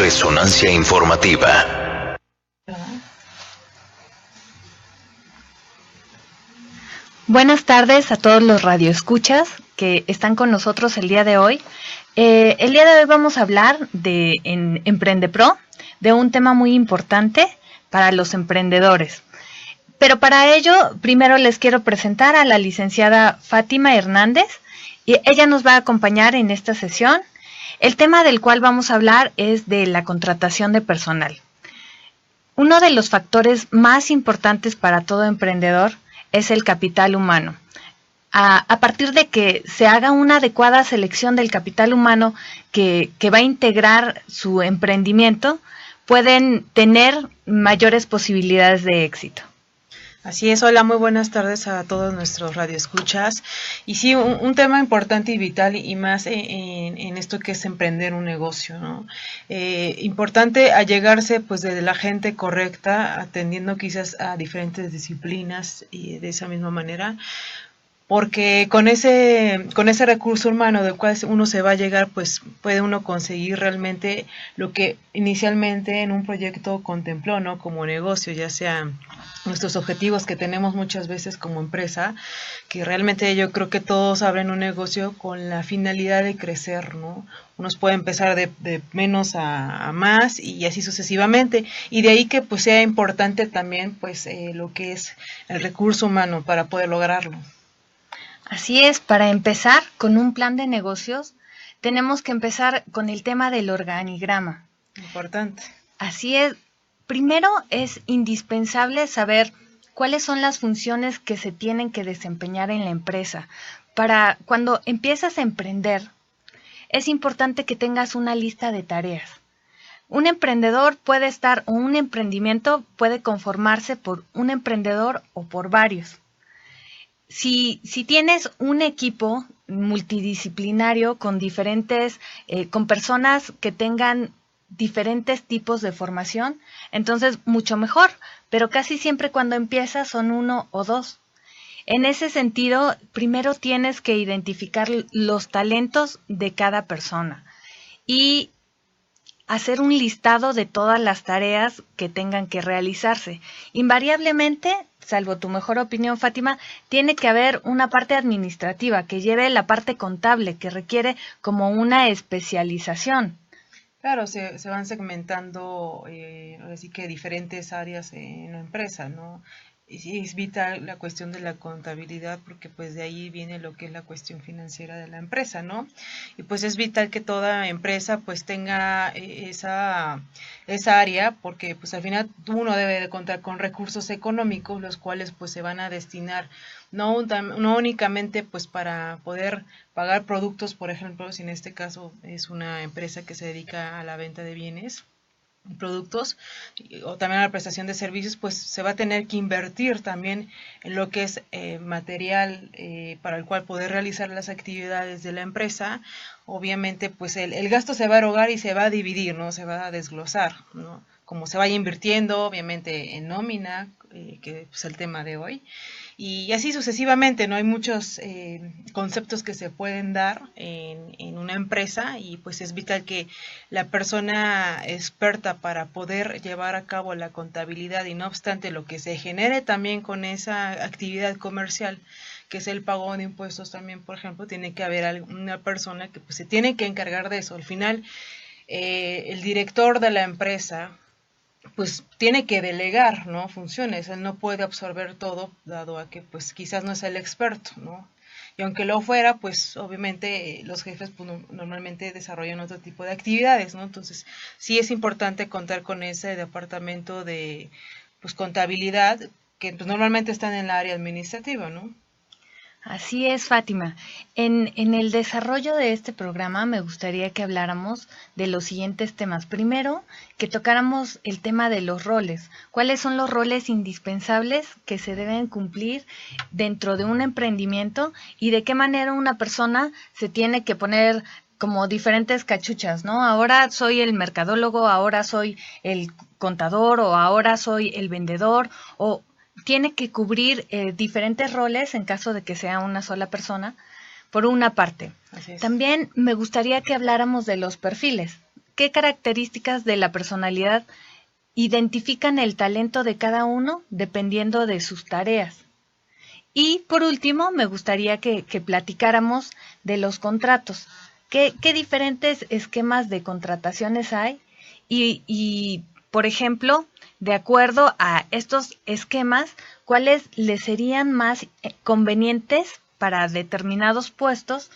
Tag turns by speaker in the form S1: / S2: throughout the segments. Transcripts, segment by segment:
S1: Resonancia informativa.
S2: Buenas tardes a todos los radioescuchas que están con nosotros el día de hoy. El día de hoy vamos a hablar en Emprendepro de un tema muy importante para los emprendedores. Pero para ello, primero les quiero presentar a la licenciada Fátima Hernández, y ella nos va a acompañar en esta sesión. El tema del cual vamos a hablar es de la contratación de personal. Uno de los factores más importantes para todo emprendedor es el capital humano. A partir de que se haga una adecuada selección del capital humano que va a integrar su emprendimiento, pueden tener mayores posibilidades de éxito.
S3: Así es, hola, muy buenas tardes a todos nuestros radioescuchas. Y sí, un tema importante y vital y más en esto que es emprender un negocio, ¿no? Importante allegarse pues de la gente correcta, atendiendo quizás a diferentes disciplinas y de esa misma manera. Porque con ese recurso humano del cual uno se va a llegar, pues puede uno conseguir realmente lo que inicialmente en un proyecto contempló, ¿no? Como negocio, ya sea nuestros objetivos que tenemos muchas veces como empresa, que realmente yo creo que todos abren un negocio con la finalidad de crecer, ¿no? Unos pueden empezar de menos a más y así sucesivamente, y de ahí que pues sea importante también pues lo que es el recurso humano para poder lograrlo.
S2: Así es, para empezar con un plan de negocios, tenemos que empezar con el tema del organigrama.
S3: Importante.
S2: Así es, primero es indispensable saber cuáles son las funciones que se tienen que desempeñar en la empresa. Para cuando empiezas a emprender, es importante que tengas una lista de tareas. Un emprendedor puede estar, o un emprendimiento puede conformarse por un emprendedor o por varios. Si tienes un equipo multidisciplinario con con personas que tengan diferentes tipos de formación, entonces mucho mejor, pero casi siempre cuando empiezas son uno o dos. En ese sentido, primero tienes que identificar los talentos de cada persona y hacer un listado de todas las tareas que tengan que realizarse. Invariablemente, salvo tu mejor opinión, Fátima, tiene que haber una parte administrativa que lleve la parte contable, que requiere como una especialización.
S3: Claro, se van segmentando, así que diferentes áreas en la empresa, ¿no? Y sí, es vital la cuestión de la contabilidad porque pues de ahí viene lo que es la cuestión financiera de la empresa, ¿no? Y pues es vital que toda empresa pues tenga esa área porque pues al final uno debe de contar con recursos económicos los cuales pues se van a destinar no únicamente pues para poder pagar productos, por ejemplo, si en este caso es una empresa que se dedica a la venta de bienes productos o también a la prestación de servicios, pues se va a tener que invertir también en lo que es material para el cual poder realizar las actividades de la empresa. Obviamente, pues el gasto se va a erogar y se va a dividir, ¿no? Se va a desglosar, ¿no? Como se vaya invirtiendo, obviamente en nómina, que es el tema de hoy. Y así sucesivamente, ¿no? Hay muchos conceptos que se pueden dar en una empresa y pues es vital que la persona experta para poder llevar a cabo la contabilidad y no obstante lo que se genere también con esa actividad comercial, que es el pago de impuestos también, por ejemplo, tiene que haber una persona que pues se tiene que encargar de eso. Al final, el director de la empresa pues tiene que delegar, ¿no? Funciones, él no puede absorber todo, dado a que pues quizás no es el experto, ¿no? Y aunque lo fuera, pues obviamente los jefes pues, normalmente desarrollan otro tipo de actividades, ¿no? Entonces sí es importante contar con ese departamento de pues contabilidad que pues, normalmente están en el área administrativa, ¿no?
S2: Así es, Fátima. En el desarrollo de este programa me gustaría que habláramos de los siguientes temas. Primero, que tocáramos el tema de los roles. ¿Cuáles son los roles indispensables que se deben cumplir dentro de un emprendimiento y de qué manera una persona se tiene que poner como diferentes cachuchas, ¿no? Ahora soy el mercadólogo, ahora soy el contador o ahora soy el vendedor o tiene que cubrir diferentes roles en caso de que sea una sola persona, por una parte.
S3: Así es.
S2: También me gustaría que habláramos de los perfiles. qué características de la personalidad identifican el talento de cada uno dependiendo de sus tareas. Y por último, me gustaría que platicáramos de los contratos. ¿Qué diferentes esquemas de contrataciones hay? Y, por ejemplo, de acuerdo a estos esquemas, ¿cuáles les serían más convenientes para determinados puestos,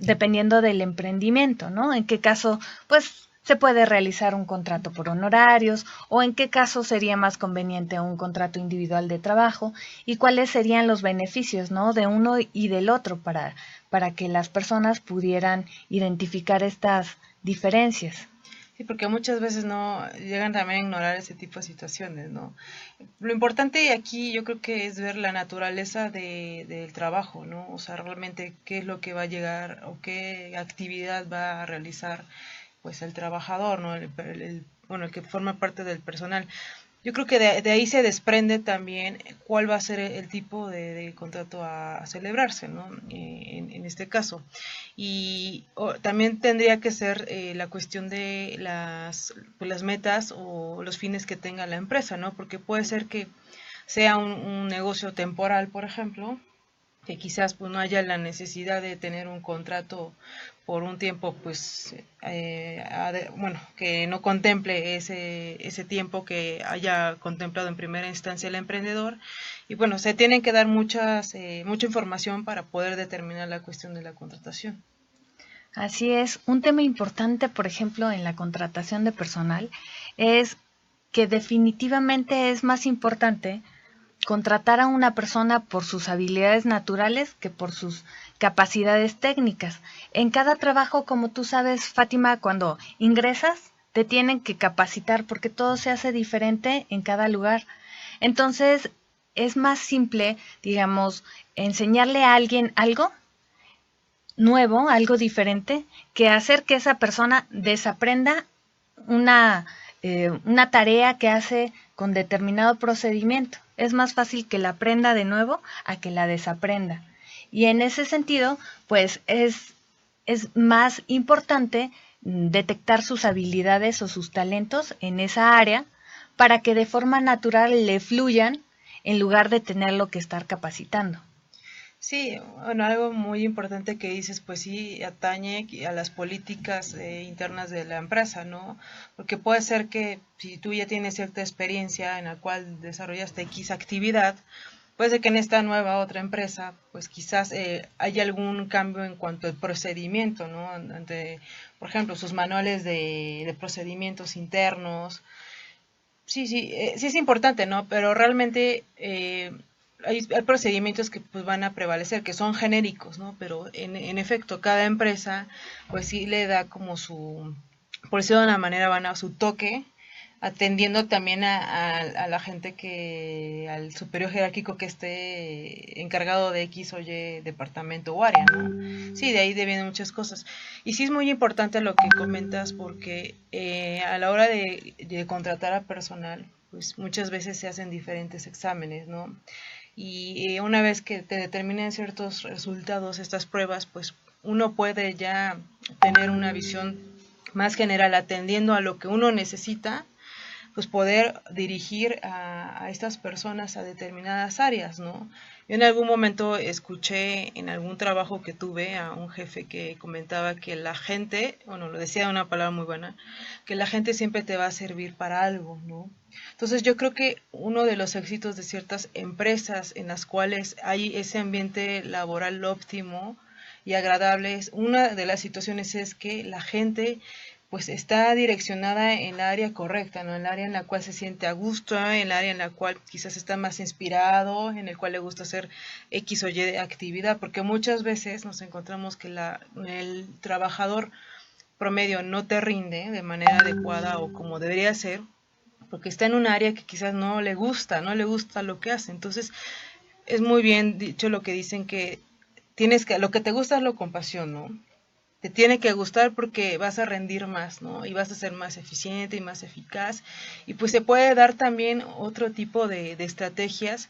S2: dependiendo del emprendimiento, ¿no? En qué caso, pues, se puede realizar un contrato por honorarios, o en qué caso sería más conveniente un contrato individual de trabajo, y cuáles serían los beneficios, ¿no?, de uno y del otro para que las personas pudieran identificar estas diferencias.
S3: Sí, porque muchas veces no llegan también a ignorar ese tipo de situaciones, ¿no? Lo importante aquí yo creo que es ver la naturaleza del trabajo, ¿no? O sea, realmente qué es lo que va a llegar o qué actividad va a realizar pues el trabajador, ¿no? Bueno, el que forma parte del personal. Yo creo que de ahí se desprende también cuál va a ser el tipo de contrato a celebrarse, ¿no? En este caso. Y también tendría que ser la cuestión de pues, las metas o los fines que tenga la empresa, ¿no? Porque puede ser que sea un negocio temporal, por ejemplo, que quizás pues no haya la necesidad de tener un contrato por un tiempo pues bueno, que no contemple ese tiempo que haya contemplado en primera instancia el emprendedor, y bueno, se tienen que dar mucha información para poder determinar la cuestión de la contratación.
S2: Así es, un tema importante, por ejemplo, en la contratación de personal es que definitivamente es más importante contratar a una persona por sus habilidades naturales que por sus capacidades técnicas. En cada trabajo, como tú sabes, Fátima, cuando ingresas, te tienen que capacitar porque todo se hace diferente en cada lugar. Entonces, es más simple, digamos, enseñarle a alguien algo nuevo, algo diferente, que hacer que esa persona desaprenda una, una tarea que hace con determinado procedimiento. Es más fácil que la aprenda de nuevo a que la desaprenda. Y en ese sentido, pues es más importante detectar sus habilidades o sus talentos en esa área para que de forma natural le fluyan en lugar de tenerlo que estar capacitando.
S3: Sí, bueno, algo muy importante que dices, pues sí, atañe a las políticas internas de la empresa, ¿no? Porque puede ser que si tú ya tienes cierta experiencia en la cual desarrollaste X actividad, puede ser que en esta nueva otra empresa, pues quizás haya algún cambio en cuanto al procedimiento, ¿no? Ante, por ejemplo, sus manuales de procedimientos internos. Sí, sí, sí es importante, ¿no? Pero realmente hay procedimientos que pues van a prevalecer, que son genéricos, ¿no? Pero en efecto, cada empresa pues sí le da como su, por decirlo de una manera, van a su toque, atendiendo también a la gente al superior jerárquico que esté encargado de X o Y departamento o área, ¿no? Sí, de ahí vienen muchas cosas. Y sí es muy importante lo que comentas porque a la hora de contratar a personal, pues muchas veces se hacen diferentes exámenes, ¿no? Y una vez que te determinen ciertos resultados, estas pruebas, pues uno puede ya tener una visión más general atendiendo a lo que uno necesita, pues poder dirigir a estas personas a determinadas áreas, ¿no? Yo en algún momento escuché en algún trabajo que tuve a un jefe que comentaba que la gente, bueno, lo decía de una palabra muy buena, que la gente siempre te va a servir para algo, ¿no? Entonces yo creo que uno de los éxitos de ciertas empresas en las cuales hay ese ambiente laboral óptimo y agradable, una de las situaciones es que la gente pues está direccionada en la área correcta, ¿no? En el área en la cual se siente a gusto, en el área en la cual quizás está más inspirado, en el cual le gusta hacer X o Y actividad, porque muchas veces nos encontramos que el trabajador promedio no te rinde de manera adecuada o como debería ser, porque está en un área que quizás no le gusta, no le gusta lo que hace. Entonces, es muy bien dicho lo que dicen que lo que te gusta es lo con pasión, ¿no? Te tiene que gustar porque vas a rendir más, ¿no? Y vas a ser más eficiente y más eficaz. Y pues se puede dar también otro tipo de estrategias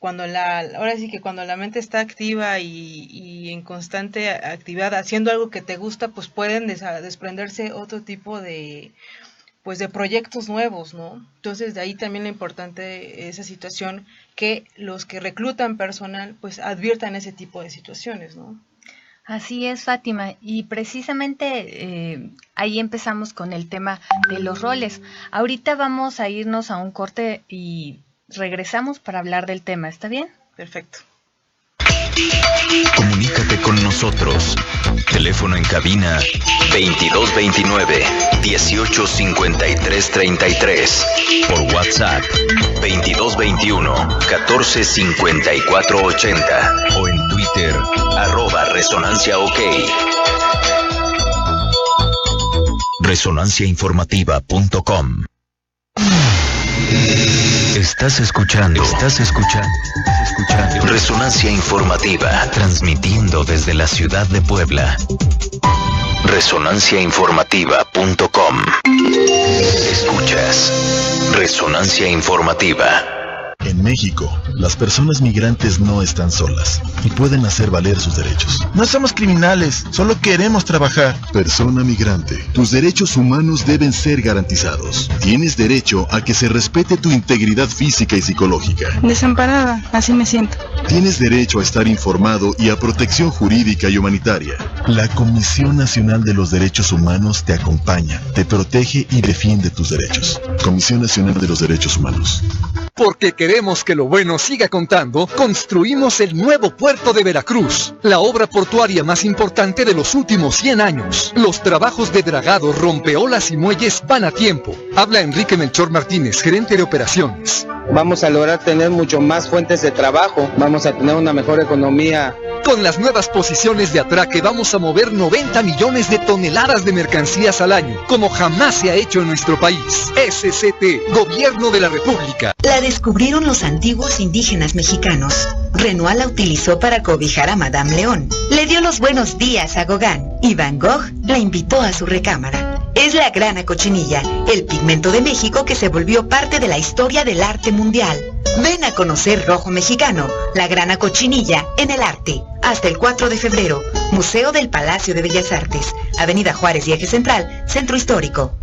S3: ahora sí que cuando la mente está activa y en constante actividad, haciendo algo que te gusta, pues pueden desprenderse otro tipo de, pues de proyectos nuevos, ¿no? Entonces de ahí también lo importante esa situación, que los que reclutan personal pues adviertan ese tipo de situaciones, ¿no?
S2: Así es, Fátima, y precisamente ahí empezamos con el tema de los roles. Ahorita vamos a irnos a un corte y regresamos para hablar del tema, ¿está bien?
S3: Perfecto.
S1: Comunícate con nosotros. Teléfono en cabina 2229-185333. Por WhatsApp 2221-145480. O en Twitter @ResonanciaOK. Resonanciainformativa.com. Estás escuchando Resonancia Informativa, transmitiendo desde la ciudad de Puebla. Resonanciainformativa.com. Escuchas Resonancia Informativa.
S4: En México, las personas migrantes no están solas y pueden hacer valer sus derechos.
S5: No somos criminales, solo queremos trabajar.
S4: Persona migrante, tus derechos humanos deben ser garantizados. Tienes derecho a que se respete tu integridad física y psicológica.
S6: Desamparada, así me siento.
S4: Tienes derecho a estar informado y a protección jurídica y humanitaria. La Comisión Nacional de los Derechos Humanos te acompaña, te protege y defiende tus derechos. Comisión Nacional de los Derechos Humanos.
S7: Porque queremos que lo bueno siga contando, construimos el nuevo puerto de Veracruz, la obra portuaria más importante de los últimos 100 años. Los trabajos de dragado, rompeolas y muelles van a tiempo. Habla Enrique Melchor Martínez, gerente de operaciones.
S8: Vamos a lograr tener mucho más fuentes de trabajo, vamos a tener una mejor economía.
S7: Con las nuevas posiciones de atraque vamos a mover 90 millones de toneladas de mercancías al año, como jamás se ha hecho en nuestro país. SCT, Gobierno de la República.
S9: La descubrieron los antiguos indígenas mexicanos. Renoir la utilizó para cobijar a Madame León. Le dio los buenos días a Gauguin y Van Gogh la invitó a su recámara. Es la grana cochinilla, el pigmento de México que se volvió parte de la historia del arte mundial. Ven a conocer Rojo Mexicano, la grana cochinilla en el arte. Hasta el 4 de febrero, Museo del Palacio de Bellas Artes, Avenida Juárez y Eje Central, Centro Histórico.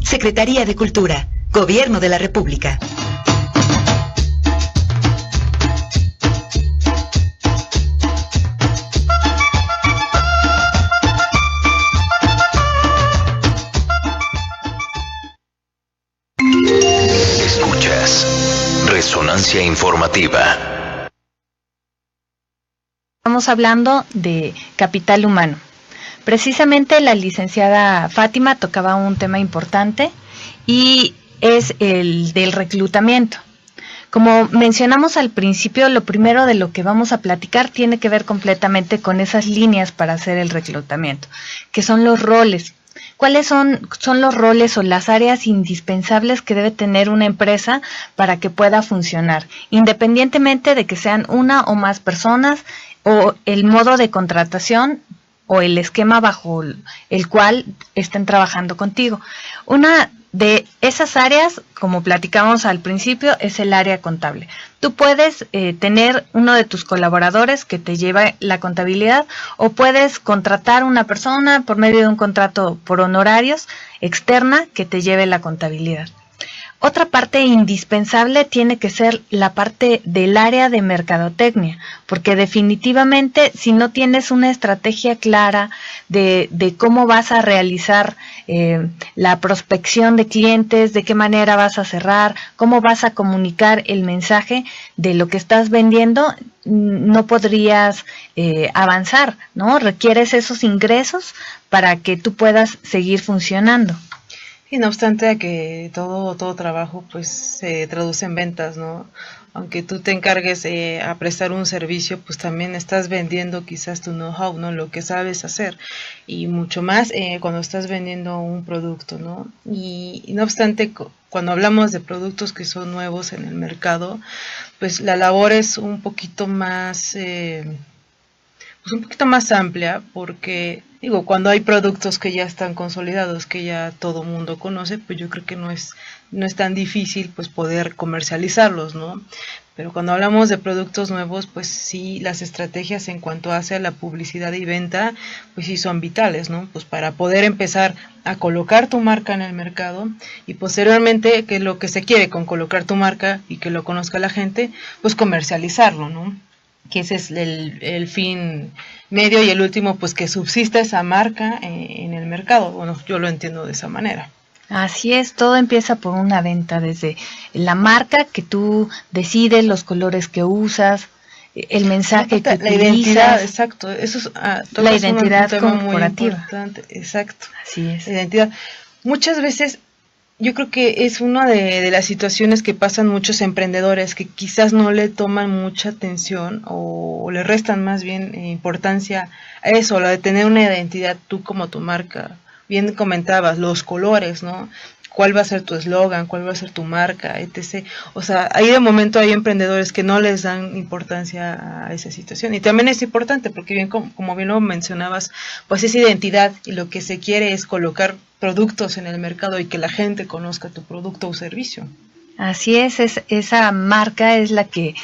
S9: Secretaría de Cultura, Gobierno de la República.
S1: Escuchas Resonancia Informativa.
S2: Estamos hablando de capital humano. Precisamente la licenciada Fátima tocaba un tema importante y es el del reclutamiento. Como mencionamos al principio, lo primero de lo que vamos a platicar tiene que ver completamente con esas líneas para hacer el reclutamiento, que son los roles. ¿Cuáles son los roles o las áreas indispensables que debe tener una empresa para que pueda funcionar, independientemente de que sean una o más personas o el modo de contratación o el esquema bajo el cual estén trabajando contigo? Una de esas áreas, como platicamos al principio, es el área contable. Tú puedes tener uno de tus colaboradores que te lleva la contabilidad, o puedes contratar una persona por medio de un contrato por honorarios externa que te lleve la contabilidad. Otra parte indispensable tiene que ser la parte del área de mercadotecnia, porque definitivamente si no tienes una estrategia clara de cómo vas a realizar la prospección de clientes, de qué manera vas a cerrar, cómo vas a comunicar el mensaje de lo que estás vendiendo, no podrías avanzar, ¿no? Requieres esos ingresos para que tú puedas seguir funcionando.
S3: Y no obstante a que todo trabajo pues se traduce en ventas, ¿no? Aunque tú te encargues a prestar un servicio, pues también estás vendiendo quizás tu know-how, ¿no? Lo que sabes hacer, y mucho más cuando estás vendiendo un producto, ¿no? Y no obstante, cuando hablamos de productos que son nuevos en el mercado, pues la labor es un poquito más pues un poquito más amplia, porque digo, cuando hay productos que ya están consolidados, que ya todo mundo conoce, pues yo creo que no es tan difícil pues poder comercializarlos, ¿no? Pero cuando hablamos de productos nuevos, pues sí, las estrategias en cuanto hace a la publicidad y venta, pues sí son vitales, ¿no? Pues para poder empezar a colocar tu marca en el mercado y posteriormente, que es lo que se quiere con colocar tu marca y que lo conozca la gente, pues comercializarlo, ¿no? Que ese es el fin medio, y el último, pues que subsista esa marca en el mercado. Bueno, yo lo entiendo de esa manera.
S2: Así es, todo empieza por una venta, desde la marca que tú decides, los colores que usas, el mensaje que utilizas.
S3: La identidad, exacto. Eso es,
S2: la identidad
S3: un tema
S2: corporativa.
S3: Muy importante, exacto.
S2: Así es.
S3: La identidad. Muchas veces yo creo que es una de las situaciones que pasan muchos emprendedores, que quizás no le toman mucha atención o le restan más bien importancia a eso, la de tener una identidad tú como tu marca. Bien comentabas, los colores, ¿no? ¿Cuál va a ser tu eslogan? ¿Cuál va a ser tu marca? Etc. O sea, ahí de momento hay emprendedores que no les dan importancia a esa situación. Y también es importante porque bien como bien lo mencionabas, pues es identidad, y lo que se quiere es colocar productos en el mercado y que la gente conozca tu producto o servicio.
S2: Así es, esa marca es la que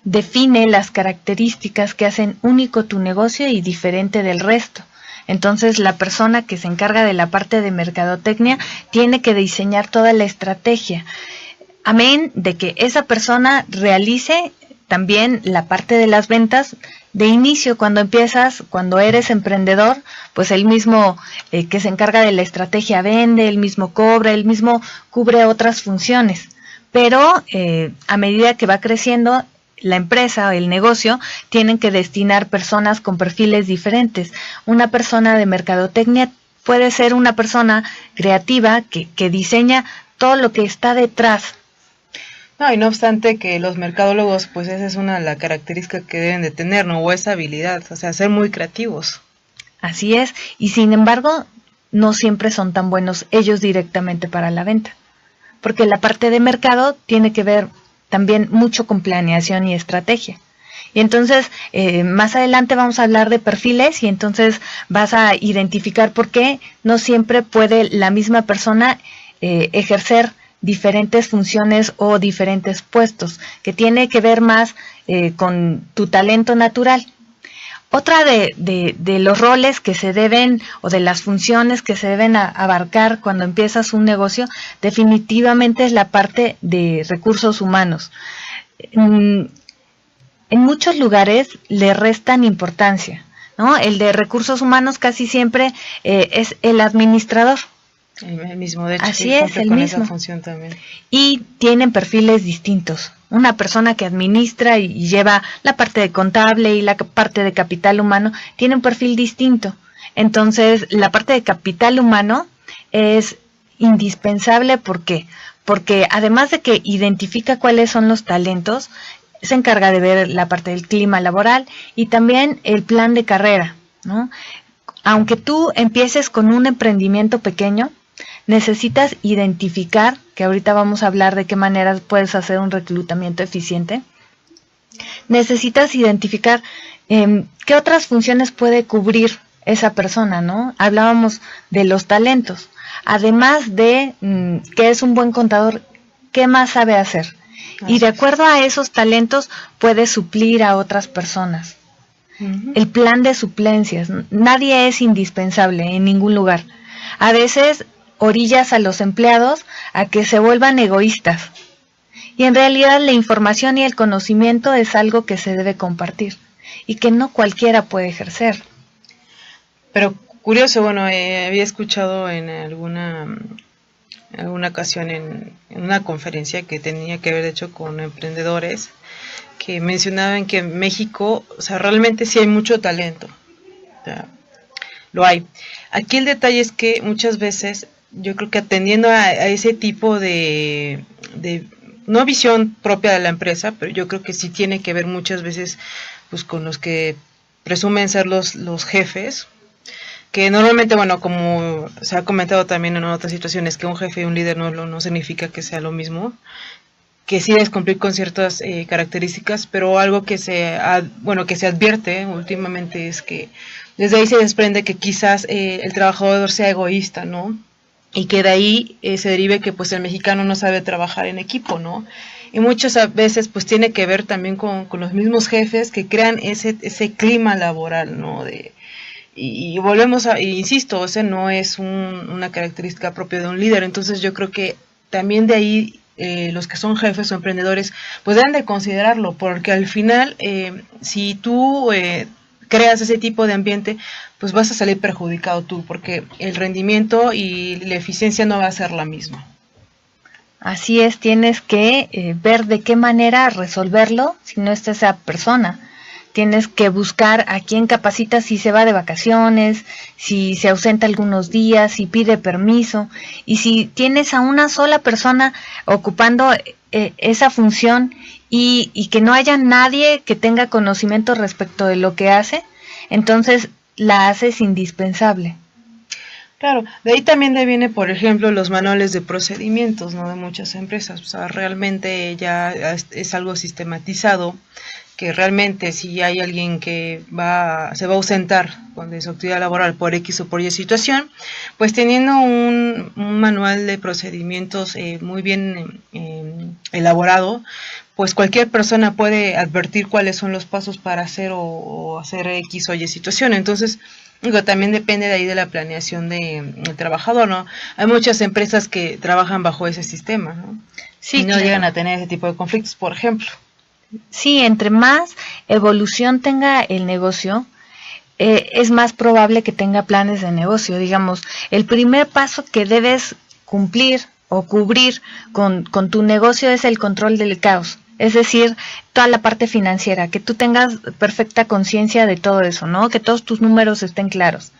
S2: define las características que hacen único tu negocio y diferente del resto. Entonces, la persona que se encarga de la parte de mercadotecnia tiene que diseñar toda la estrategia. Amén de que esa persona realice también la parte de las ventas de inicio, cuando empiezas, cuando eres emprendedor, pues el mismo que se encarga de la estrategia vende, el mismo cobra, el mismo cubre otras funciones. Pero a medida que va creciendo, la empresa o el negocio tienen que destinar personas con perfiles diferentes. Una persona de mercadotecnia puede ser una persona creativa que diseña todo lo que está detrás.
S3: No, y no obstante que los mercadólogos, pues esa es una de las características que deben de tener, ¿no? O esa habilidad, o sea, ser muy creativos.
S2: Así es, y sin embargo, no siempre son tan buenos ellos directamente para la venta, porque la parte de mercado tiene que ver también mucho con planeación y estrategia. Y entonces, más adelante vamos a hablar de perfiles, y entonces vas a identificar por qué no siempre puede la misma persona ejercer diferentes funciones o diferentes puestos, que tiene que ver más con tu talento natural. Otra de los roles que se deben, o de las funciones que se deben abarcar cuando empiezas un negocio, definitivamente es la parte de recursos humanos. En muchos lugares le restan importancia, ¿no? El de recursos humanos casi siempre es el administrador.
S3: El mismo, de hecho.
S2: Así es, el
S3: con
S2: mismo.
S3: Esa función también.
S2: Y tienen perfiles distintos. Una persona que administra y lleva la parte de contable y la parte de capital humano tiene un perfil distinto. Entonces, la parte de capital humano es indispensable. ¿Por qué? Porque además de que identifica cuáles son los talentos, se encarga de ver la parte del clima laboral y también el plan de carrera, ¿no? Aunque tú empieces con un emprendimiento pequeño, necesitas identificar, que ahorita vamos a hablar de qué maneras puedes hacer un reclutamiento eficiente. Necesitas identificar qué otras funciones puede cubrir esa persona, ¿no? Hablábamos de los talentos. Además de que es un buen contador, ¿qué más sabe hacer? Y de acuerdo a esos talentos puede suplir a otras personas. El plan de suplencias. Nadie es indispensable en ningún lugar. A veces orillas a los empleados a que se vuelvan egoístas. Y en realidad la información y el conocimiento es algo que se debe compartir y que no cualquiera puede ejercer.
S3: Pero curioso, bueno, había escuchado en alguna ocasión en una conferencia que tenía que ver, de hecho, con emprendedores, que mencionaban que en México, o sea, realmente sí hay mucho talento. O sea, lo hay. Aquí el detalle es que muchas veces, yo creo que atendiendo a ese tipo de no visión propia de la empresa, pero yo creo que sí tiene que ver muchas veces pues con los que presumen ser los jefes, que normalmente, bueno, como se ha comentado también en otras situaciones, que un jefe y un líder no significa que sea lo mismo. que sí debes cumplir con ciertas características, pero algo que se advierte últimamente es que desde ahí se desprende que quizás el trabajador sea egoísta, ¿no? Y que de ahí se derive que pues el mexicano no sabe trabajar en equipo, ¿no? Y muchas veces pues tiene que ver también con los mismos jefes que crean ese clima laboral, ¿no? Y volvemos insisto, ese no es una característica propia de un líder. Entonces yo creo que también de ahí los que son jefes o emprendedores pues deben de considerarlo, porque al final si tú creas ese tipo de ambiente, pues vas a salir perjudicado tú, porque el rendimiento y la eficiencia no va a ser la misma.
S2: Así es, tienes que ver de qué manera resolverlo si no está esa persona. Tienes que buscar a quién capacita si se va de vacaciones, si se ausenta algunos días, si pide permiso. Y si tienes a una sola persona ocupando esa función y que no haya nadie que tenga conocimiento respecto de lo que hace, entonces la haces indispensable.
S3: Claro, de ahí también viene, por ejemplo, los manuales de procedimientos, ¿no? De muchas empresas. O sea, realmente ya es algo sistematizado, que realmente si hay alguien que se va a ausentar de su actividad laboral por X o por Y situación, pues teniendo un manual de procedimientos muy bien elaborado, pues cualquier persona puede advertir cuáles son los pasos para hacer o hacer X o Y situación. Entonces, también depende de ahí de la planeación del trabajador, ¿no? Hay muchas empresas que trabajan bajo ese sistema, ¿no? Sí, y no llegan a tener ese tipo de conflictos, por ejemplo.
S2: Sí, entre más evolución tenga el negocio, es más probable que tenga planes de negocio. Digamos, el primer paso que debes cumplir o cubrir con tu negocio es el control del caos. Es decir, toda la parte financiera, que tú tengas perfecta conciencia de todo eso, ¿no? Que todos tus números estén claros.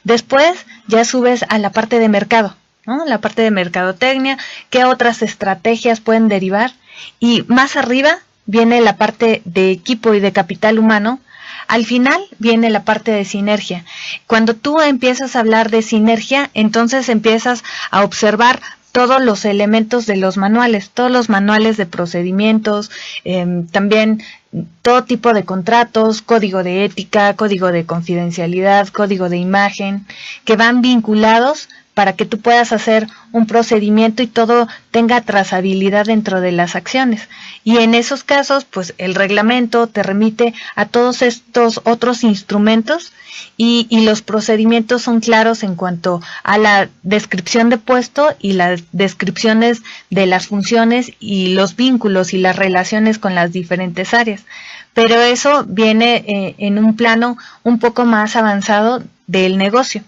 S2: Después ya subes a la parte de mercado, ¿no? La parte de mercadotecnia, qué otras estrategias pueden derivar. Y más arriba viene la parte de equipo y de capital humano. Al final viene la parte de sinergia. Cuando tú empiezas a hablar de sinergia, entonces empiezas a observar todos los elementos de los manuales, todos los manuales de procedimientos, también todo tipo de contratos, código de ética, código de confidencialidad, código de imagen, que van vinculados para que tú puedas hacer un procedimiento y todo tenga trazabilidad dentro de las acciones. Y en esos casos, pues el reglamento te remite a todos estos otros instrumentos y los procedimientos son claros en cuanto a la descripción de puesto y las descripciones de las funciones y los vínculos y las relaciones con las diferentes áreas. Pero eso viene en un plano un poco más avanzado del negocio.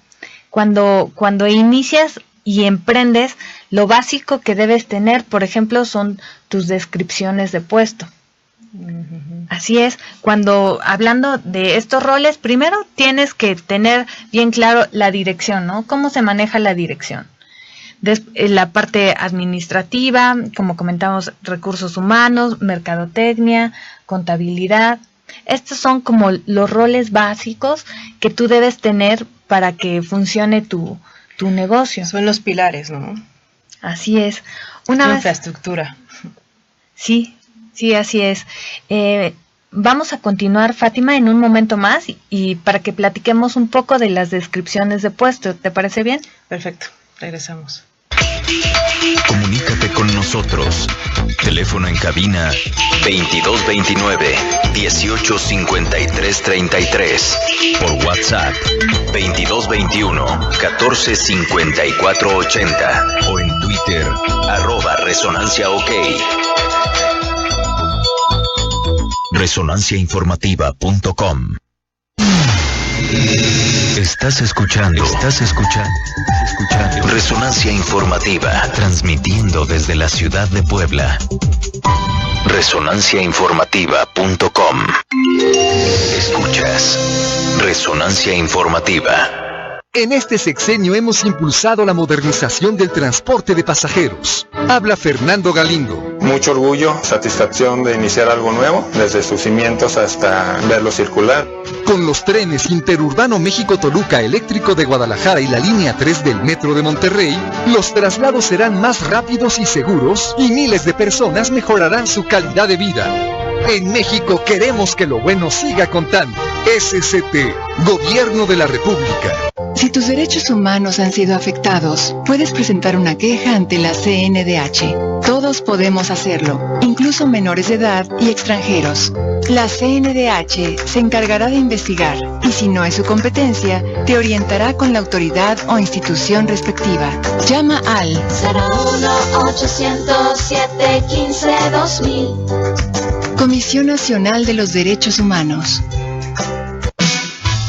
S2: Cuando inicias y emprendes, lo básico que debes tener, por ejemplo, son tus descripciones de puesto. Uh-huh. Así es, cuando hablando de estos roles, primero tienes que tener bien claro la dirección, ¿no? ¿Cómo se maneja la dirección? La parte administrativa, como comentamos, recursos humanos, mercadotecnia, contabilidad. Estos son como los roles básicos que tú debes tener para que funcione tu negocio.
S3: Son los pilares, ¿no?
S2: Así es.
S3: Infraestructura.
S2: Sí, así es. Vamos a continuar, Fátima, en un momento más y para que platiquemos un poco de las descripciones de puesto. ¿Te parece bien?
S3: Perfecto, regresamos.
S1: Comunícate con nosotros. Teléfono en cabina 2229-185333. Por WhatsApp 2221-145480. O en Twitter @ResonanciaOK. Resonanciainformativa.com. Estás escuchando Resonancia Informativa, transmitiendo desde la ciudad de Puebla. Resonanciainformativa.com. Escuchas Resonancia Informativa.
S7: En este sexenio hemos impulsado la modernización del transporte de pasajeros. Habla Fernando Galindo.
S10: Mucho orgullo, satisfacción de iniciar algo nuevo, desde sus cimientos hasta verlo circular.
S7: Con los trenes Interurbano México-Toluca eléctrico de Guadalajara y la línea 3 del Metro de Monterrey, los traslados serán más rápidos y seguros y miles de personas mejorarán su calidad de vida. En México queremos que lo bueno siga contando. SCT, Gobierno de la República.
S9: Si tus derechos humanos han sido afectados, puedes presentar una queja ante la CNDH. Todos podemos hacerlo, incluso menores de edad y extranjeros. La CNDH se encargará de investigar y si no es su competencia, te orientará con la autoridad o institución respectiva. Llama al 01800-715-2000. Comisión Nacional de los Derechos Humanos.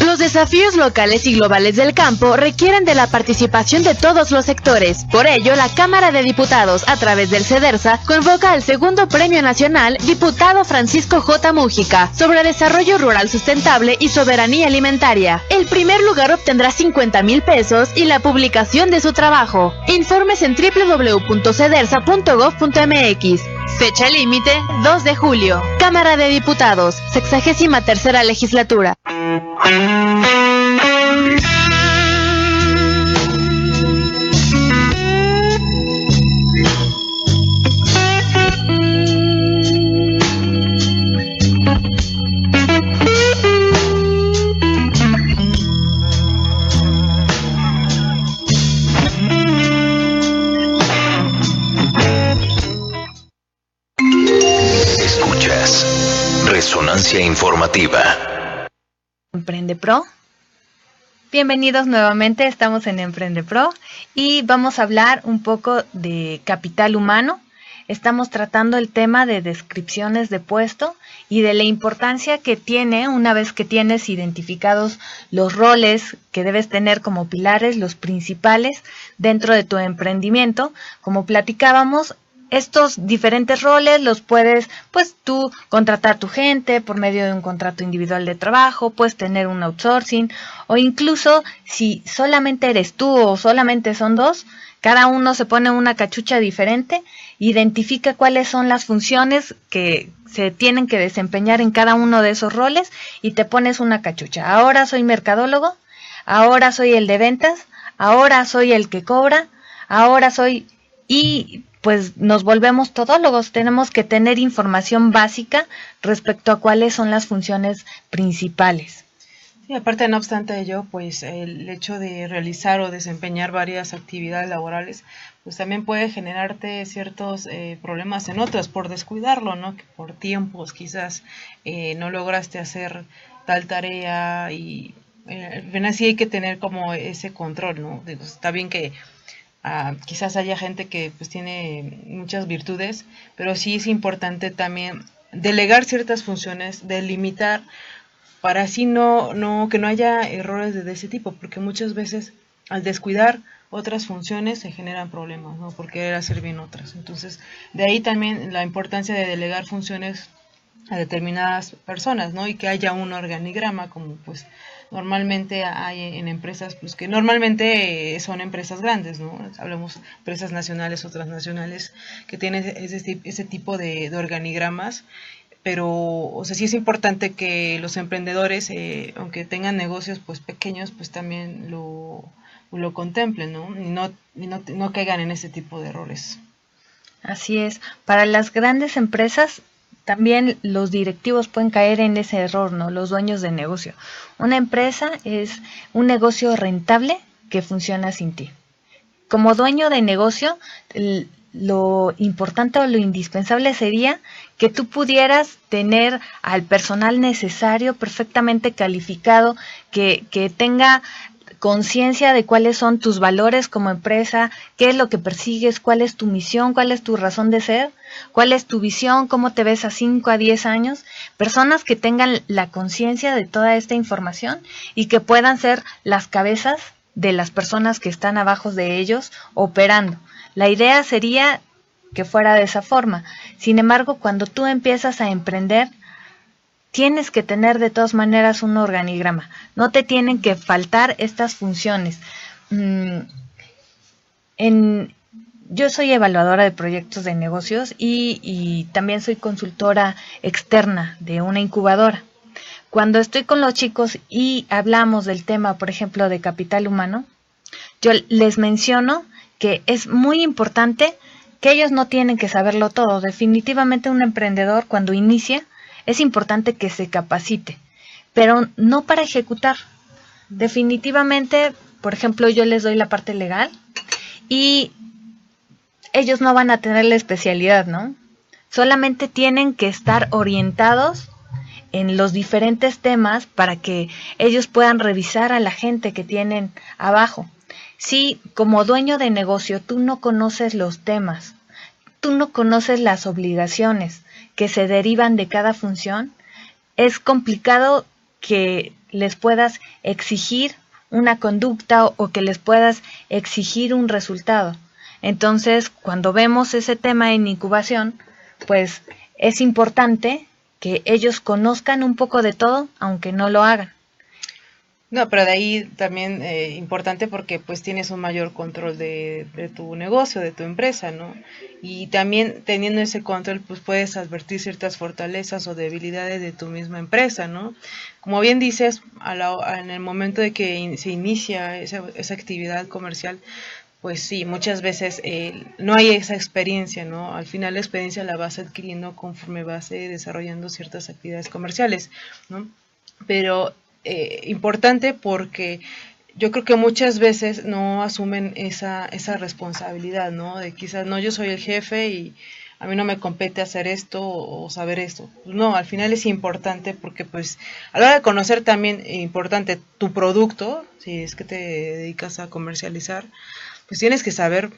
S11: Los desafíos locales y globales del campo requieren de la participación de todos los sectores. Por ello, la Cámara de Diputados, a través del CEDERSA, convoca al segundo Premio Nacional Diputado Francisco J. Mújica sobre desarrollo rural sustentable y soberanía alimentaria. El primer lugar obtendrá 50,000 pesos y la publicación de su trabajo. Informes en www.cedersa.gov.mx. Fecha límite 2 de julio. Cámara de Diputados, 63ª Legislatura.
S1: Escuchas Resonancia Informativa.
S2: Emprende Pro. Bienvenidos nuevamente, estamos en Emprende Pro y vamos a hablar un poco de capital humano. Estamos tratando el tema de descripciones de puesto y de la importancia que tiene una vez que tienes identificados los roles que debes tener como pilares, los principales dentro de tu emprendimiento. Como platicábamos, estos diferentes roles los puedes, pues tú contratar tu gente por medio de un contrato individual de trabajo, puedes tener un outsourcing o incluso si solamente eres tú o solamente son dos, cada uno se pone una cachucha diferente, identifica cuáles son las funciones que se tienen que desempeñar en cada uno de esos roles y te pones una cachucha. Ahora soy mercadólogo, ahora soy el de ventas, ahora soy el que cobra, ahora soy... y pues nos volvemos todólogos, tenemos que tener información básica respecto a cuáles son las funciones principales.
S3: Sí, aparte, no obstante ello, pues el hecho de realizar o desempeñar varias actividades laborales, pues también puede generarte ciertos problemas en otras por descuidarlo, ¿no? Que por tiempos quizás no lograste hacer tal tarea y así hay que tener como ese control, ¿no? Digo, está bien que quizás haya gente que pues tiene muchas virtudes, pero sí es importante también delegar ciertas funciones, delimitar, para así que no haya errores de ese tipo, porque muchas veces al descuidar otras funciones se generan problemas, ¿no? Por querer hacer bien otras. Entonces, de ahí también la importancia de delegar funciones a determinadas personas, ¿no? Y que haya un organigrama como pues normalmente hay en empresas, pues que normalmente son empresas grandes, ¿no? Hablamos empresas nacionales o transnacionales que tienen ese tipo de organigramas, pero, o sea, sí es importante que los emprendedores, aunque tengan negocios pues pequeños, pues también lo contemplen, ¿no? Y no caigan en ese tipo de errores.
S2: Así es. Para las grandes empresas también los directivos pueden caer en ese error, ¿no? Los dueños de negocio. Una empresa es un negocio rentable que funciona sin ti. Como dueño de negocio, lo importante o lo indispensable sería que tú pudieras tener al personal necesario, perfectamente calificado, que tenga conciencia de cuáles son tus valores como empresa, qué es lo que persigues, cuál es tu misión, cuál es tu razón de ser, cuál es tu visión, cómo te ves a 5 a 10 años, personas que tengan la conciencia de toda esta información y que puedan ser las cabezas de las personas que están abajo de ellos operando. La idea sería que fuera de esa forma. Sin embargo, cuando tú empiezas a emprender, tienes que tener de todas maneras un organigrama. No te tienen que faltar estas funciones. Yo soy evaluadora de proyectos de negocios y también soy consultora externa de una incubadora. Cuando estoy con los chicos y hablamos del tema, por ejemplo, de capital humano, yo les menciono que es muy importante que ellos no tienen que saberlo todo. Definitivamente un emprendedor cuando inicia es importante que se capacite, pero no para ejecutar. Definitivamente, por ejemplo, yo les doy la parte legal y ellos no van a tener la especialidad, ¿no? Solamente tienen que estar orientados en los diferentes temas para que ellos puedan revisar a la gente que tienen abajo. Si como dueño de negocio tú no conoces los temas, tú no conoces las obligaciones que se derivan de cada función, es complicado que les puedas exigir una conducta o que les puedas exigir un resultado. Entonces, cuando vemos ese tema en incubación, pues es importante que ellos conozcan un poco de todo, aunque no lo hagan.
S3: No, pero de ahí también importante porque pues tienes un mayor control de tu negocio, de tu empresa, ¿no? Y también teniendo ese control pues puedes advertir ciertas fortalezas o debilidades de tu misma empresa, ¿no? Como bien dices, en el momento de que se inicia esa actividad comercial, pues sí, muchas veces no hay esa experiencia, ¿no? Al final la experiencia la vas adquiriendo conforme vas desarrollando ciertas actividades comerciales, ¿no? Pero importante porque yo creo que muchas veces no asumen esa responsabilidad, ¿no? De quizás, no, yo soy el jefe y a mí no me compete hacer esto o saber esto. No, al final es importante porque pues a la hora de conocer también importante tu producto, si es que te dedicas a comercializar, pues tienes que saber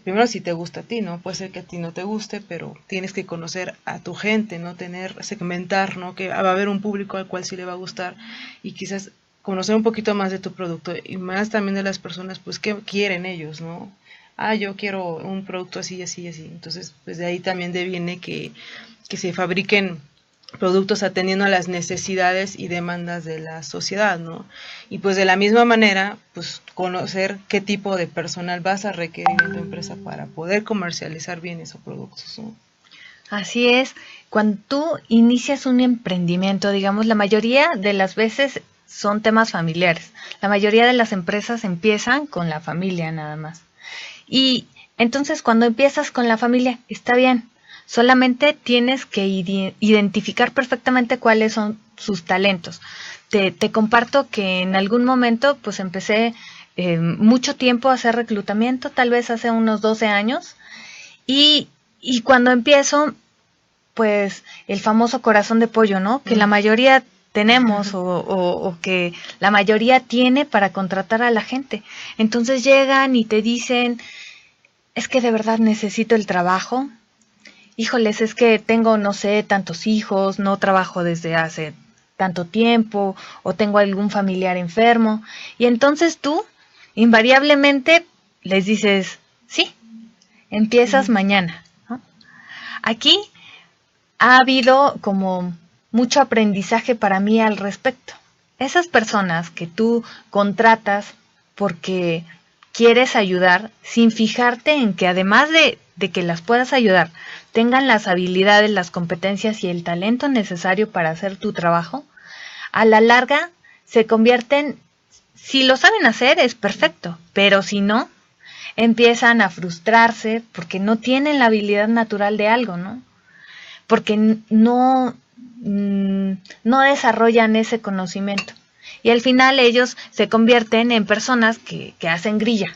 S3: primero si te gusta a ti, ¿no? Puede ser que a ti no te guste, pero tienes que conocer a tu gente, ¿no? Segmentar, ¿no? Que va a haber un público al cual sí le va a gustar y quizás conocer un poquito más de tu producto y más también de las personas, pues, ¿qué quieren ellos, ¿no? Yo quiero un producto así, así, así. Entonces, pues de ahí también deviene que se fabriquen productos atendiendo a las necesidades y demandas de la sociedad, ¿no? Y pues de la misma manera, pues conocer qué tipo de personal vas a requerir en tu empresa para poder comercializar bien esos productos, ¿no?
S2: Así es, cuando tú inicias un emprendimiento, digamos, la mayoría de las veces son temas familiares. La mayoría de las empresas empiezan con la familia nada más. Y entonces cuando empiezas con la familia, está bien. Solamente tienes que identificar perfectamente cuáles son sus talentos. Te comparto que en algún momento pues empecé mucho tiempo a hacer reclutamiento, tal vez hace unos 12 años. Y cuando empiezo, pues el famoso corazón de pollo, ¿no? Que la mayoría tenemos o que la mayoría tiene para contratar a la gente. Entonces llegan y te dicen, es que de verdad necesito el trabajo. Híjoles, es que tengo, no sé, tantos hijos, no trabajo desde hace tanto tiempo, o tengo algún familiar enfermo. Y entonces tú, invariablemente, les dices, sí, empiezas mañana, ¿no? Aquí ha habido como mucho aprendizaje para mí al respecto. Esas personas que tú contratas porque quieres ayudar, sin fijarte en que además de que las puedas ayudar, tengan las habilidades, las competencias y el talento necesario para hacer tu trabajo, a la larga se convierten, si lo saben hacer es perfecto, pero si no, empiezan a frustrarse porque no tienen la habilidad natural de algo, ¿no? Porque no desarrollan ese conocimiento. Y al final ellos se convierten en personas que hacen grilla,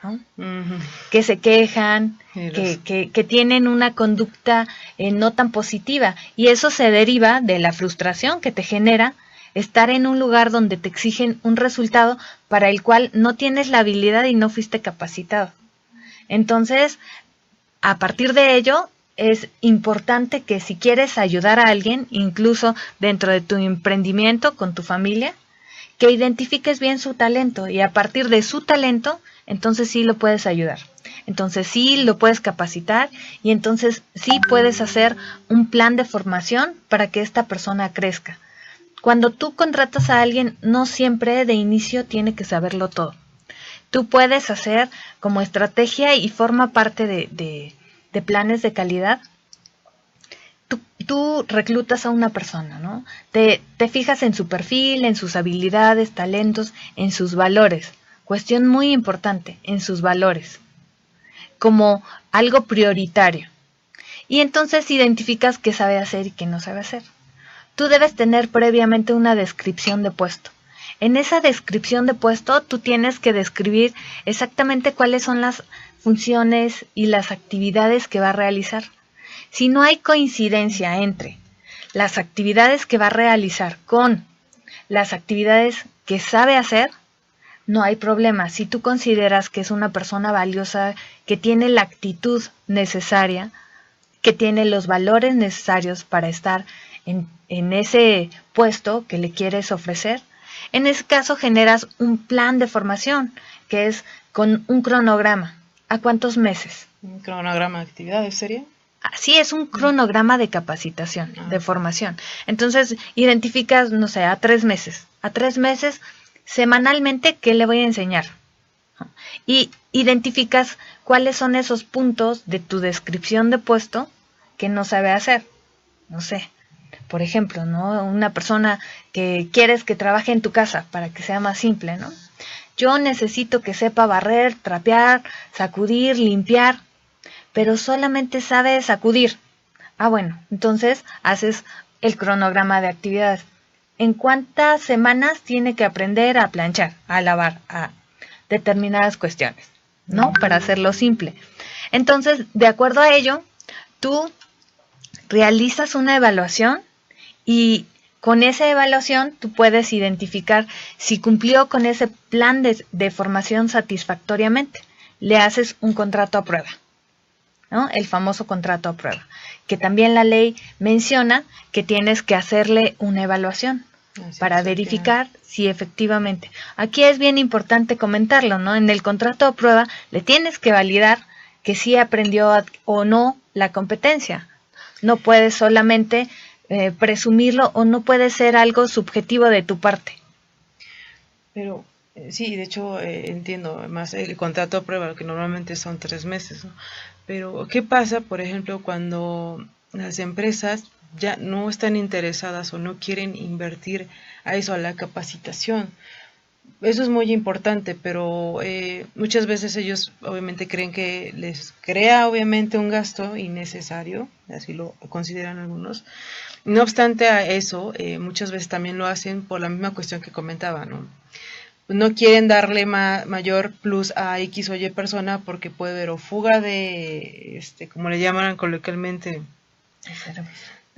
S2: ¿no? Uh-huh. Que se quejan, que tienen una conducta no tan positiva. Y eso se deriva de la frustración que te genera estar en un lugar donde te exigen un resultado para el cual no tienes la habilidad y no fuiste capacitado. Entonces, a partir de ello, es importante que si quieres ayudar a alguien, incluso dentro de tu emprendimiento, con tu familia, que identifiques bien su talento y a partir de su talento, entonces sí lo puedes ayudar. entonces sí lo puedes capacitar y entonces sí puedes hacer un plan de formación para que esta persona crezca. Cuando tú contratas a alguien, no siempre de inicio tiene que saberlo todo. Tú puedes hacer como estrategia y forma parte de planes de calidad. Tú reclutas a una persona, ¿no? Te fijas en su perfil, en sus habilidades, talentos, en sus valores. Cuestión muy importante, en sus valores, como algo prioritario. Y entonces identificas qué sabe hacer y qué no sabe hacer. Tú debes tener previamente una descripción de puesto. En esa descripción de puesto, tú tienes que describir exactamente cuáles son las funciones y las actividades que va a realizar. Si no hay coincidencia entre las actividades que va a realizar con las actividades que sabe hacer, no hay problema. Si tú consideras que es una persona valiosa, que tiene la actitud necesaria, que tiene los valores necesarios para estar en ese puesto que le quieres ofrecer, en ese caso generas un plan de formación, que es con un cronograma. ¿A cuántos meses?
S3: ¿Un cronograma de actividades sería?
S2: Sí, es un cronograma de capacitación, de formación. Entonces, identificas, no sé, a 3 meses. A 3 meses, semanalmente, ¿qué le voy a enseñar? Y identificas cuáles son esos puntos de tu descripción de puesto que no sabe hacer. No sé, por ejemplo, ¿no? Una persona que quieres que trabaje en tu casa para que sea más simple, ¿no? Yo necesito que sepa barrer, trapear, sacudir, limpiar, pero solamente sabe sacudir. Bueno, entonces haces el cronograma de actividades. ¿En cuántas semanas tiene que aprender a planchar, a lavar, a determinadas cuestiones, ¿no? Para hacerlo simple. Entonces, de acuerdo a ello, tú realizas una evaluación y con esa evaluación tú puedes identificar si cumplió con ese plan de formación satisfactoriamente. Le haces un contrato a prueba, ¿no? El famoso contrato a prueba, que también la ley menciona que tienes que hacerle una evaluación para verificar si efectivamente. Aquí es bien importante comentarlo, ¿no? En el contrato a prueba le tienes que validar que sí aprendió o no la competencia. No puedes solamente presumirlo o no puede ser algo subjetivo de tu parte.
S3: Pero sí, de hecho entiendo más el contrato a prueba, que normalmente son 3 meses, ¿no? Pero ¿qué pasa, por ejemplo, cuando las empresas ya no están interesadas o no quieren invertir a eso, a la capacitación? Eso es muy importante, pero muchas veces ellos obviamente creen que les crea obviamente un gasto innecesario, así lo consideran algunos. No obstante a eso, muchas veces también lo hacen por la misma cuestión que comentaba, ¿no? No quieren darle mayor plus a X o Y persona porque puede haber o fuga de, como le llaman coloquialmente,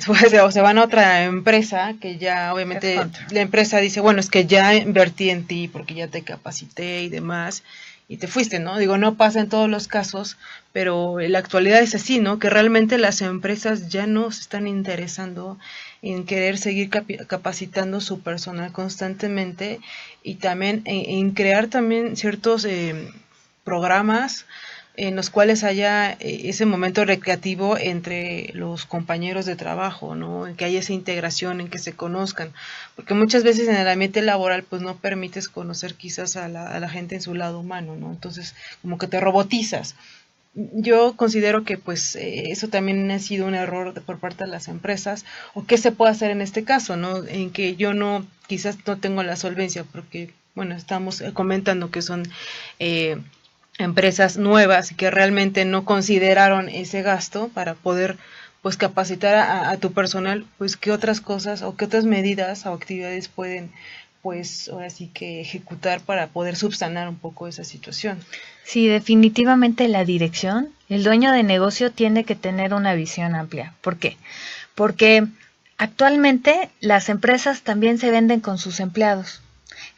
S3: o se van a otra empresa que ya obviamente la empresa dice, bueno, es que ya invertí en ti porque ya te capacité y demás y te fuiste, ¿no? Digo, no pasa en todos los casos, pero en la actualidad es así, ¿no? Que realmente las empresas ya no se están interesando en querer seguir capacitando su personal constantemente y también en crear también ciertos programas en los cuales haya ese momento recreativo entre los compañeros de trabajo, ¿no? En que haya esa integración, en que se conozcan, porque muchas veces en el ambiente laboral pues no permites conocer quizás a la gente en su lado humano, ¿no? Entonces como que te robotizas. Yo considero que pues eso también ha sido un error por parte de las empresas, o qué se puede hacer en este caso, ¿no? En que yo quizás no tengo la solvencia, porque bueno, estamos comentando que son empresas nuevas que realmente no consideraron ese gasto para poder pues capacitar a tu personal, pues qué otras cosas o qué otras medidas o actividades pueden pues ahora sí que ejecutar para poder subsanar un poco esa situación.
S2: Sí, definitivamente la dirección, el dueño de negocio tiene que tener una visión amplia. ¿Por qué? Porque actualmente las empresas también se venden con sus empleados.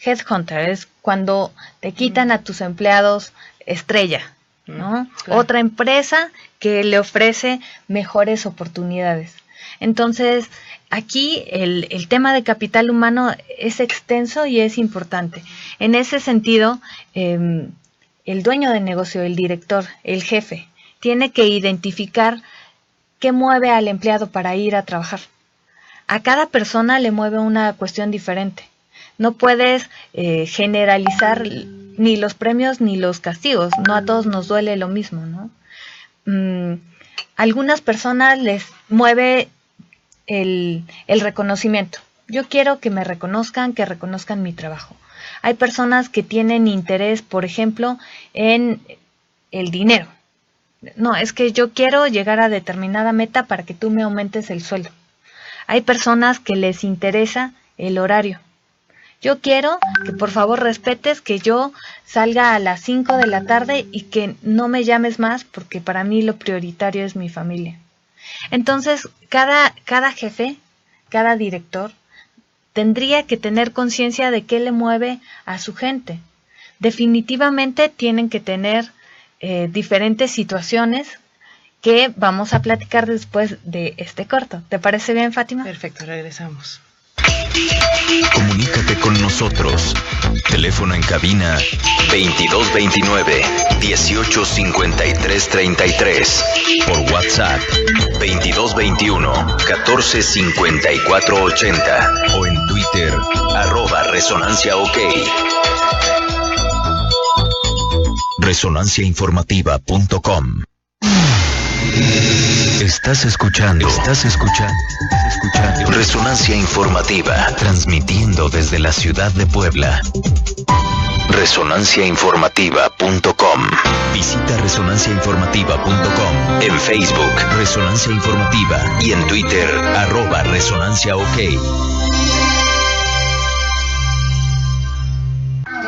S2: Headhunter es cuando te quitan a tus empleados estrella, ¿no? Claro. Otra empresa que le ofrece mejores oportunidades. Entonces, aquí el tema de capital humano es extenso y es importante. En ese sentido, el dueño del negocio, el director, el jefe, tiene que identificar qué mueve al empleado para ir a trabajar. A cada persona le mueve una cuestión diferente. No puedes generalizar ni los premios ni los castigos. No a todos nos duele lo mismo, ¿no? Algunas personas les mueve el reconocimiento. Yo quiero que me reconozcan, que reconozcan mi trabajo. Hay personas que tienen interés, por ejemplo, en el dinero. No, es que yo quiero llegar a determinada meta para que tú me aumentes el sueldo. Hay personas que les interesa el horario. Yo quiero que por favor respetes que yo salga a las 5 de la tarde y que no me llames más porque para mí lo prioritario es mi familia. Entonces, cada jefe, cada director, tendría que tener conciencia de qué le mueve a su gente. Definitivamente tienen que tener diferentes situaciones que vamos a platicar después de este corto. ¿Te parece bien, Fátima?
S3: Perfecto, regresamos.
S1: Comunícate con nosotros. Teléfono en cabina 2229-185333. Por WhatsApp 2221-145480. O en Twitter @ResonanciaOK. Resonanciainformativa.com. Estás escuchando Resonancia Informativa, transmitiendo desde la ciudad de Puebla. Resonanciainformativa.com. Visita resonanciainformativa.com. En Facebook, Resonancia Informativa. Y en Twitter, @ResonanciaOK.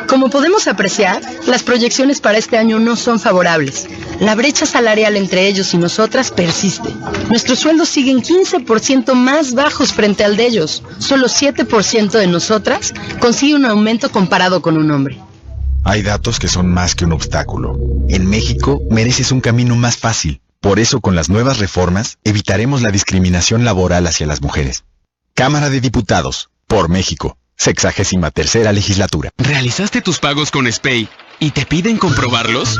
S12: Como podemos apreciar, las proyecciones para este año no son favorables. La brecha salarial entre ellos y nosotras persiste. Nuestros sueldos siguen 15% más bajos frente al de ellos. Solo 7% de nosotras consigue un aumento comparado con un hombre.
S13: Hay datos que son más que un obstáculo. En México mereces un camino más fácil. Por eso, con las nuevas reformas, evitaremos la discriminación laboral hacia las mujeres. Cámara de Diputados, por México. 63ª legislatura.
S14: ¿Realizaste tus pagos con SPEI y te piden comprobarlos?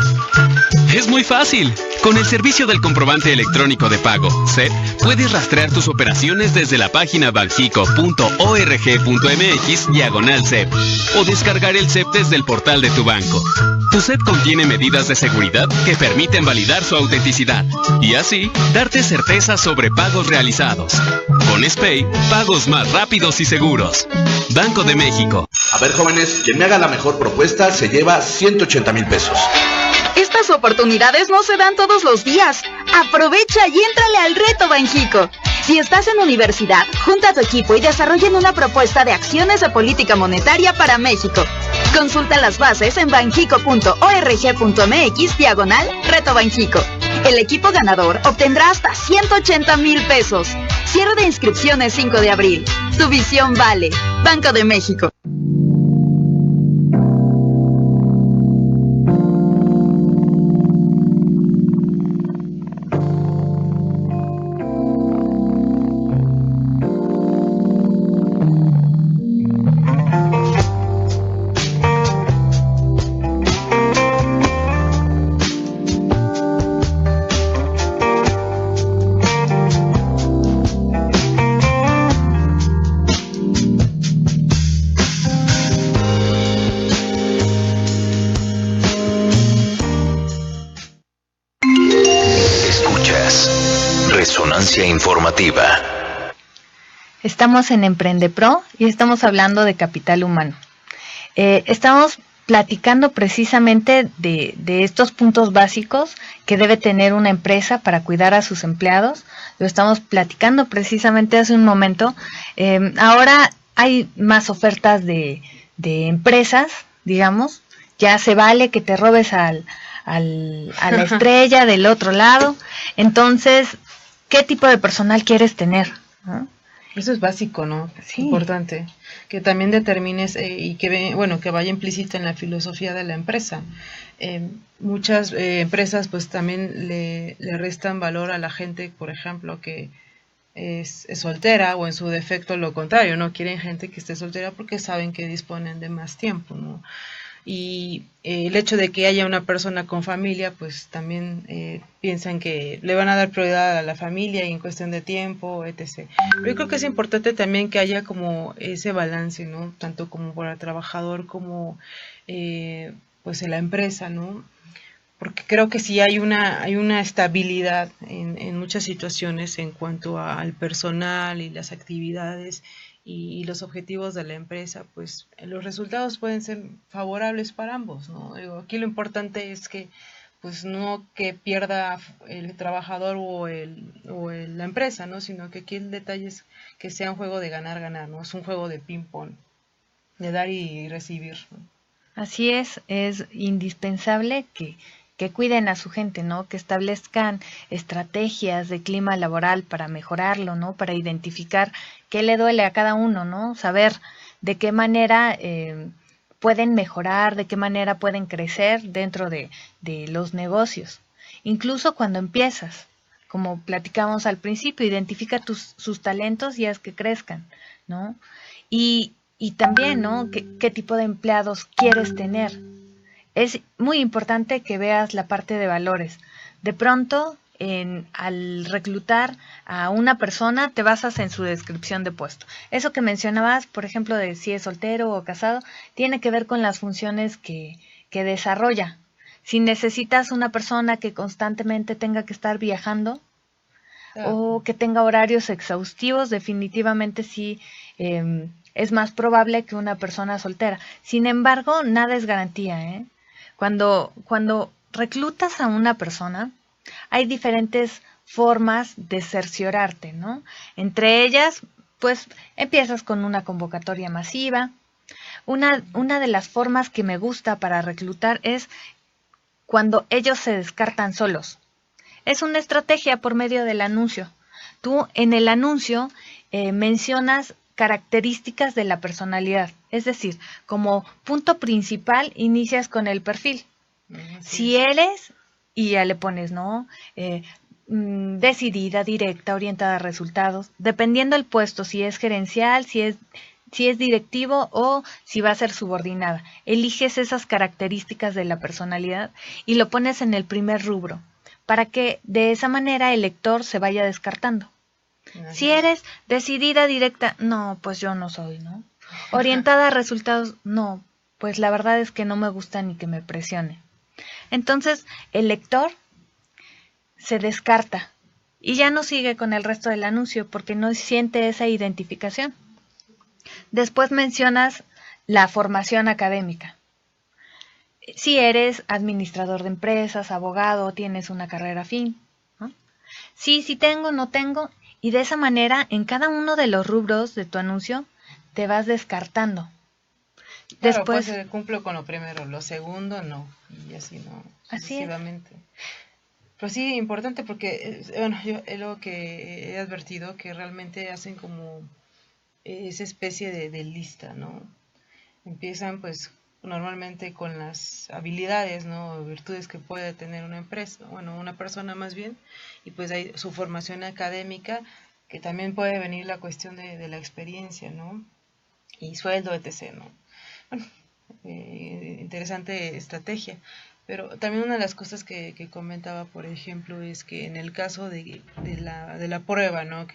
S14: Es muy fácil. Con el servicio del comprobante electrónico de pago, CEP, puedes rastrear tus operaciones desde la página banxico.org.mx/CEP o descargar el CEP desde el portal de tu banco. Tu CEP contiene medidas de seguridad que permiten validar su autenticidad y así darte certeza sobre pagos realizados. Con SPEI, pagos más rápidos y seguros. Banco de México.
S15: A ver, jóvenes, quien me haga la mejor propuesta se lleva 180,000 pesos.
S16: Estas oportunidades no se dan todos los días. Aprovecha y éntrale al reto Banxico. Si estás en universidad, junta a tu equipo y desarrollen una propuesta de acciones de política monetaria para México. Consulta las bases en banxico.org.mx/reto Banxico. El equipo ganador obtendrá hasta 180,000 pesos. Cierre de inscripciones 5 de abril. Tu visión vale. Banco de México.
S1: Resonancia Informativa.
S2: Estamos en Emprende Pro y estamos hablando de capital humano. Estamos platicando precisamente de estos puntos básicos que debe tener una empresa para cuidar a sus empleados. Lo estamos platicando precisamente hace un momento. Ahora hay más ofertas de empresas, digamos. Ya se vale que te robes a la estrella del otro lado. Entonces, ¿qué tipo de personal quieres tener? ¿No?
S3: Eso es básico, ¿no?
S2: Sí.
S3: Importante. Que también determines y que vaya implícita en la filosofía de la empresa. Muchas empresas pues también le restan valor a la gente, por ejemplo, que es soltera, o en su defecto lo contrario, no quieren gente que esté soltera porque saben que disponen de más tiempo, ¿no? Y el hecho de que haya una persona con familia, pues también piensan que le van a dar prioridad a la familia y en cuestión de tiempo, etc. Pero yo creo que es importante también que haya como ese balance, ¿no? Tanto como para el trabajador como pues en la empresa, ¿no? Porque creo que sí hay una estabilidad en muchas situaciones en cuanto al personal y las actividades y los objetivos de la empresa, pues los resultados pueden ser favorables para ambos, ¿no? Digo, aquí lo importante es que pues no que pierda el trabajador o la empresa, ¿no? Sino que aquí el detalle es que sea un juego de ganar-ganar, ¿no? Es un juego de ping-pong, de dar y recibir, ¿no?
S2: Así es indispensable que cuiden a su gente, ¿no? Que establezcan estrategias de clima laboral para mejorarlo, ¿no? Para identificar qué le duele a cada uno, ¿no? Saber de qué manera pueden mejorar, de qué manera pueden crecer dentro de los negocios. Incluso cuando empiezas, como platicamos al principio, identifica sus talentos y haz que crezcan, ¿no? Y también, ¿no? ¿Qué tipo de empleados quieres tener? Es muy importante que veas la parte de valores. De pronto, al reclutar a una persona, te basas en su descripción de puesto. Eso que mencionabas, por ejemplo, de si es soltero o casado, tiene que ver con las funciones que desarrolla. Si necesitas una persona que constantemente tenga que estar viajando o que tenga horarios exhaustivos, definitivamente sí es más probable que una persona soltera. Sin embargo, nada es garantía, ¿eh? Cuando reclutas a una persona, hay diferentes formas de cerciorarte, ¿no? Entre ellas, pues empiezas con una convocatoria masiva. Una de las formas que me gusta para reclutar es cuando ellos se descartan solos. Es una estrategia por medio del anuncio. Tú en el anuncio mencionas características de la personalidad. Es decir, como punto principal inicias con el perfil. Si eres, y ya le pones, ¿no? Decidida, directa, orientada a resultados, dependiendo del puesto, si es gerencial, si es directivo o si va a ser subordinada. Eliges esas características de la personalidad y lo pones en el primer rubro, para que de esa manera el lector se vaya descartando. Si eres decidida, directa, no, pues yo no soy, ¿no? Orientada a resultados, no, pues la verdad es que no me gusta ni que me presione. Entonces, el lector se descarta y ya no sigue con el resto del anuncio porque no siente esa identificación. Después mencionas la formación académica. Si eres administrador de empresas, abogado, tienes una carrera afín, ¿no? Sí tengo, no tengo. Y de esa manera, en cada uno de los rubros de tu anuncio, te vas descartando.
S3: Claro, después pues cumplo con lo primero, lo segundo no, y así no, sucesivamente. Pero sí, importante porque, bueno, yo es lo que he advertido, que realmente hacen como esa especie de lista, ¿no? Empiezan pues normalmente con las habilidades, ¿no? Virtudes que puede tener una empresa, bueno, una persona más bien, y pues hay su formación académica, que también puede venir la cuestión de la experiencia, ¿no? Y sueldo, etc., ¿no? Bueno, interesante estrategia. Pero también una de las cosas que comentaba, por ejemplo, es que en el caso de la prueba, ¿no?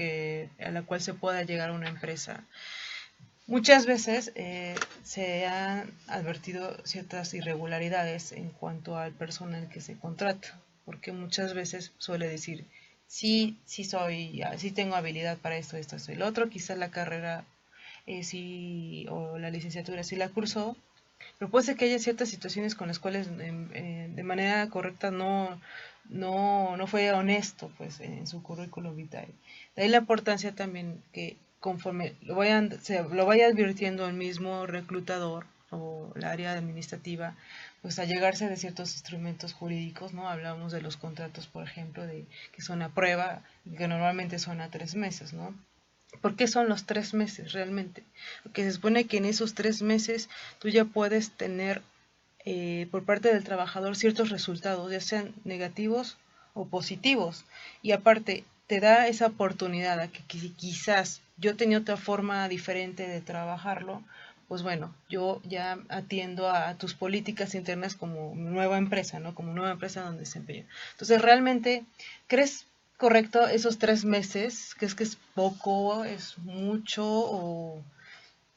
S3: A la cual se pueda llegar a una empresa, muchas veces se han advertido ciertas irregularidades en cuanto al personal que se contrata, porque muchas veces suele decir, sí tengo habilidad para esto, el otro, quizás la carrera o la licenciatura sí la cursó, pero puede ser que haya ciertas situaciones con las cuales de manera correcta no fue honesto pues en su currículum vitae. De ahí la importancia también que conforme lo vaya advirtiendo el mismo reclutador o la área administrativa, pues a llegarse de ciertos instrumentos jurídicos, ¿no? Hablamos de los contratos, por ejemplo, que son a prueba, que normalmente son a 3 meses, ¿no? ¿Por qué son los 3 meses realmente? Porque se supone que en esos 3 meses tú ya puedes tener por parte del trabajador ciertos resultados, ya sean negativos o positivos. Y aparte, te da esa oportunidad a que quizás yo tenía otra forma diferente de trabajarlo, pues bueno, yo ya atiendo a tus políticas internas como nueva empresa, ¿no? Como nueva empresa donde desempeño. Entonces, ¿realmente crees correcto esos 3 meses? ¿Crees que es poco, es mucho o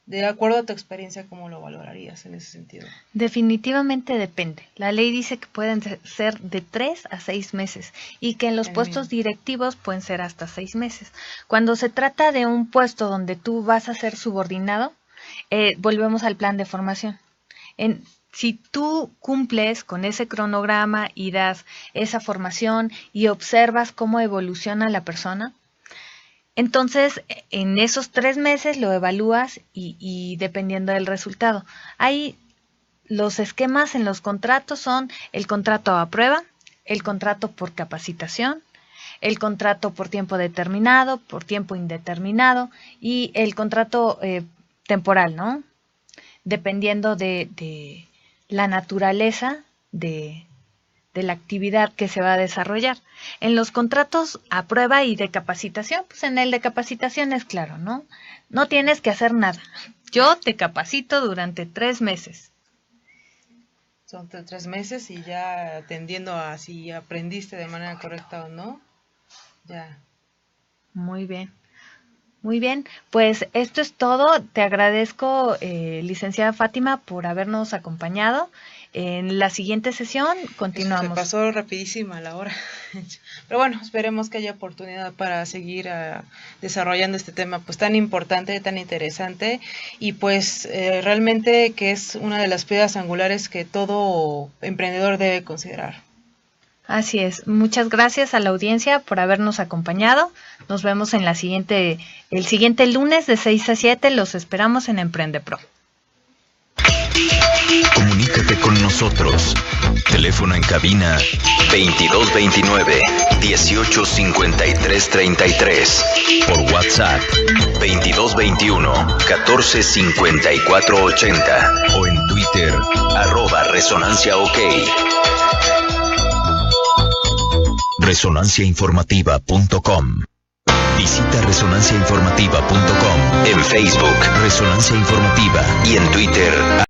S3: de acuerdo a tu experiencia, cómo lo valorarías en ese sentido?
S2: Definitivamente depende. La ley dice que pueden ser de 3 a 6 meses y que en los puestos directivos pueden ser hasta 6 meses. Cuando se trata de un puesto donde tú vas a ser subordinado, volvemos al plan de formación. Si tú cumples con ese cronograma y das esa formación y observas cómo evoluciona la persona, entonces en esos 3 meses lo evalúas y dependiendo del resultado. Ahí los esquemas en los contratos son el contrato a prueba, el contrato por capacitación, el contrato por tiempo determinado, por tiempo indeterminado y el contrato temporal, ¿no? Dependiendo de la naturaleza de la actividad que se va a desarrollar. En los contratos a prueba y de capacitación, pues en el de capacitación es claro, ¿no? No tienes que hacer nada. Yo te capacito durante 3 meses.
S3: Son 3 meses y ya atendiendo a si aprendiste de manera correcta o no. Ya.
S2: Muy bien. Muy bien, pues esto es todo. Te agradezco, licenciada Fátima, por habernos acompañado. En la siguiente sesión continuamos.
S3: Se pasó rapidísima la hora. Pero bueno, esperemos que haya oportunidad para seguir desarrollando este tema pues tan importante, tan interesante y pues realmente que es una de las piedras angulares que todo emprendedor debe considerar.
S2: Así es. Muchas gracias a la audiencia por habernos acompañado. Nos vemos en el siguiente lunes de 6 a 7. Los esperamos en Emprende Pro.
S1: Comunícate con nosotros. Teléfono en cabina 2229-185333. Por WhatsApp 2221-145480. O en Twitter @ResonanciaOK. Resonanciainformativa.com. Visita resonanciainformativa.com. En Facebook, Resonancia Informativa. Y en Twitter,